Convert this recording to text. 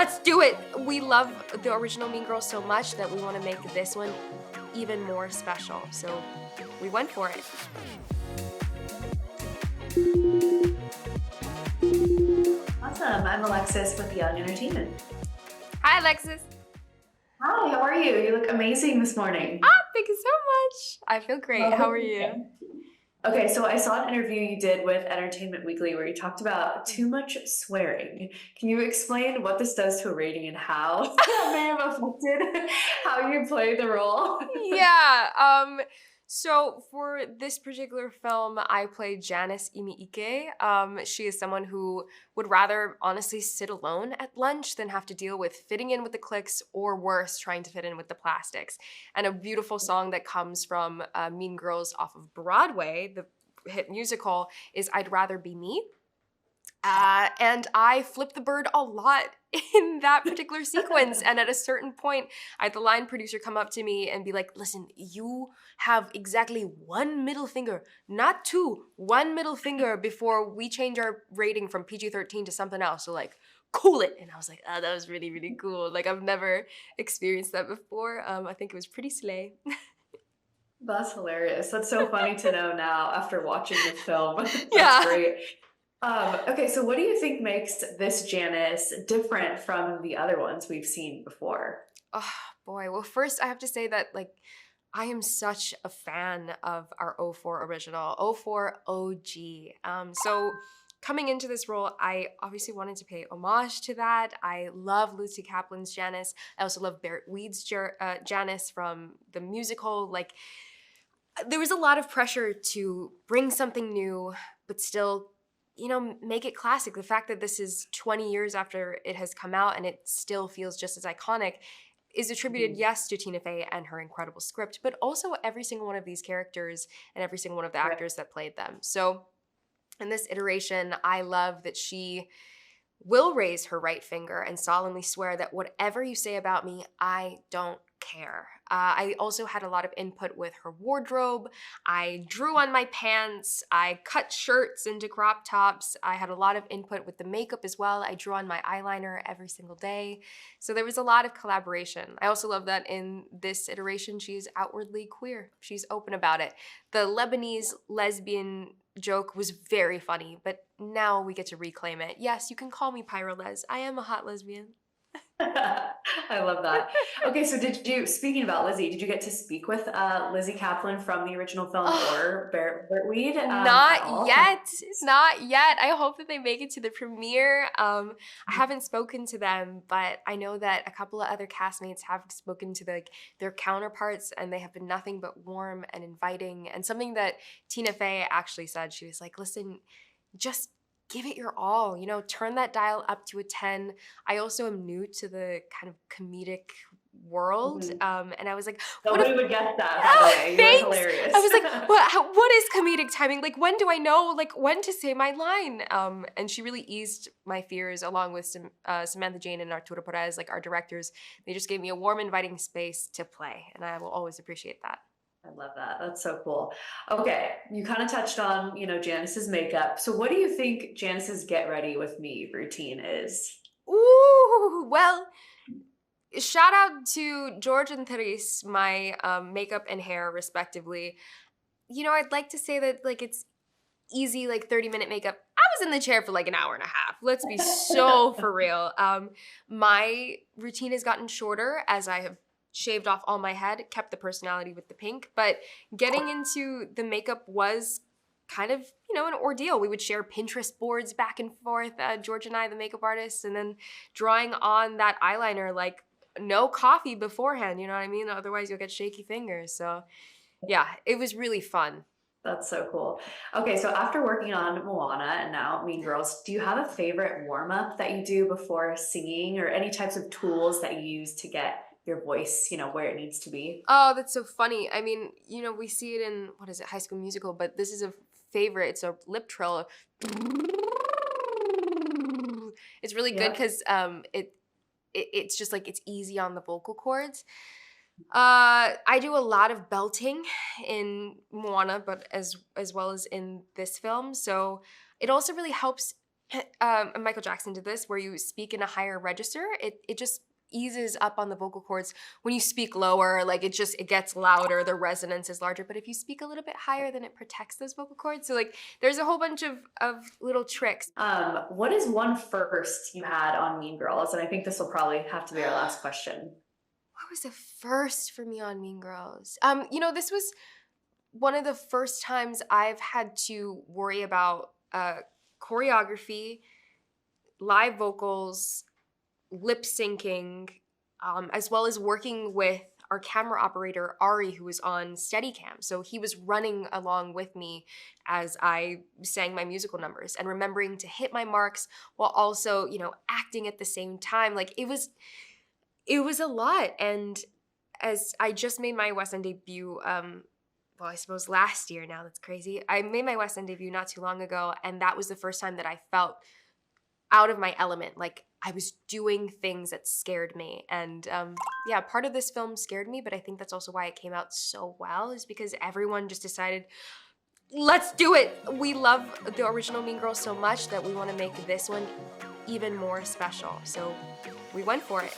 Let's do it! We love the original Mean Girls so much that we want to make this one even more special. So we went for it. Awesome. I'm Alexis with Young Entertainment. Hi, Alexis. Hi, how are you? You look amazing this morning. Thank you so much. I feel great. How are you? Okay, so I saw an interview you did with Entertainment Weekly where you talked about too much swearing. Can you explain what this does to a rating and how that may have affected how you play the role? Yeah. So for this particular film, I played Janis Imiike. She is someone who would rather honestly sit alone at lunch than have to deal with fitting in with the cliques or worse, trying to fit in with the plastics. And a beautiful song that comes from Mean Girls off of Broadway, the hit musical, is I'd Rather Be Me. And I flipped the bird a lot in that particular sequence. And at a certain point, I had the line producer come up to me and be like, listen, you have exactly one middle finger, not two, one middle finger before we change our rating from PG-13 to something else. So like, cool it. And I was like, oh, that was really, really cool. Like I've never experienced that before. I think it was pretty slay. That's hilarious. That's so funny to know now after watching the film. That's Yeah. great. Okay, so what do you think makes this Janis different from the other ones we've seen before? Oh boy. Well, first I have to say that like I am such a fan of our '04 original, '04 OG. So coming into this role, I obviously wanted to pay homage to that. I love Lucy Kaplan's Janiss. I also love Bert Janiss from the musical. Like there was a lot of pressure to bring something new, but still make it classic. The fact that this is 20 years after it has come out and it still feels just as iconic is attributed, yes, to Tina Fey and her incredible script, but also every single one of these characters and every single one of the actors that played them. So in this iteration, I love that she will raise her right finger and solemnly swear that whatever you say about me, I don't care. I also had a lot of input with her wardrobe. I drew on my pants. I cut shirts into crop tops. I had a lot of input with the makeup as well. I drew on my eyeliner every single day. So there was a lot of collaboration. I also love that in this iteration, she's outwardly queer. She's open about it. The Lebanese lesbian joke was very funny, but now we get to reclaim it. Yes, you can call me Pyrolez. I am a hot lesbian. I love that. Okay, so speaking about Lizzie, did you get to speak with Lizzie Kaplan from the original film or Bert Weed at all? Not yet. I hope that they make it to the premiere. I haven't spoken to them, but I know that a couple of other castmates have spoken to their counterparts, and they have been nothing but warm and inviting. And something that Tina Fey actually said, she was like, listen, just give it your all, turn that dial up to a 10. I also am new to the kind of comedic world. And I was like, nobody would guess that, by the way. You're hilarious. I was like, what is comedic timing? Like, when do I know, when to say my line? And she really eased my fears along with Samantha Jane and Arturo Perez, our directors. They just gave me a warm, inviting space to play. And I will always appreciate that. I love that. That's so cool. Okay, you kind of touched on, Janiss's makeup. So what do you think Janiss's Get Ready With Me routine is? Ooh, well, shout out to George and Therese, my makeup and hair respectively. I'd like to say that it's easy, 30-minute makeup. I was in the chair for an hour and a half. Let's be so for real. My routine has gotten shorter as I have shaved off all my head, kept the personality with the pink, but getting into the makeup was kind of, an ordeal. We would share Pinterest boards back and forth, George and I, the makeup artists, and then drawing on that eyeliner no coffee beforehand, you know what I mean? Otherwise you'll get shaky fingers. So yeah, it was really fun. That's so cool. Okay, so after working on Moana and now Mean Girls, do you have a favorite warm-up that you do before singing or any types of tools that you use to get your voice, where it needs to be? Oh, that's so funny. I mean, we see it in, High School Musical, but this is a favorite. It's a lip trill. It's really good because it's just it's easy on the vocal cords. I do a lot of belting in Moana, but as well as in this film. So it also really helps and Michael Jackson did this, where you speak in a higher register, it just eases up on the vocal cords. When you speak lower, like it gets louder, the resonance is larger. But if you speak a little bit higher, then it protects those vocal cords. So like there's a whole bunch of little tricks. What is one first you had on Mean Girls? And I think this will probably have to be our last question. What was the first for me on Mean Girls? This was one of the first times I've had to worry about choreography, live vocals, lip syncing, as well as working with our camera operator, Ari, who was on Steadicam. So he was running along with me as I sang my musical numbers and remembering to hit my marks while also, acting at the same time. Like it was a lot. And as I just made my West End debut, I suppose last year now, that's crazy. I made my West End debut not too long ago, and that was the first time that I felt out of my element. Like I was doing things that scared me. And part of this film scared me, but I think that's also why it came out so well, is because everyone just decided, let's do it. We love the original Mean Girls so much that we want to make this one even more special. So we went for it.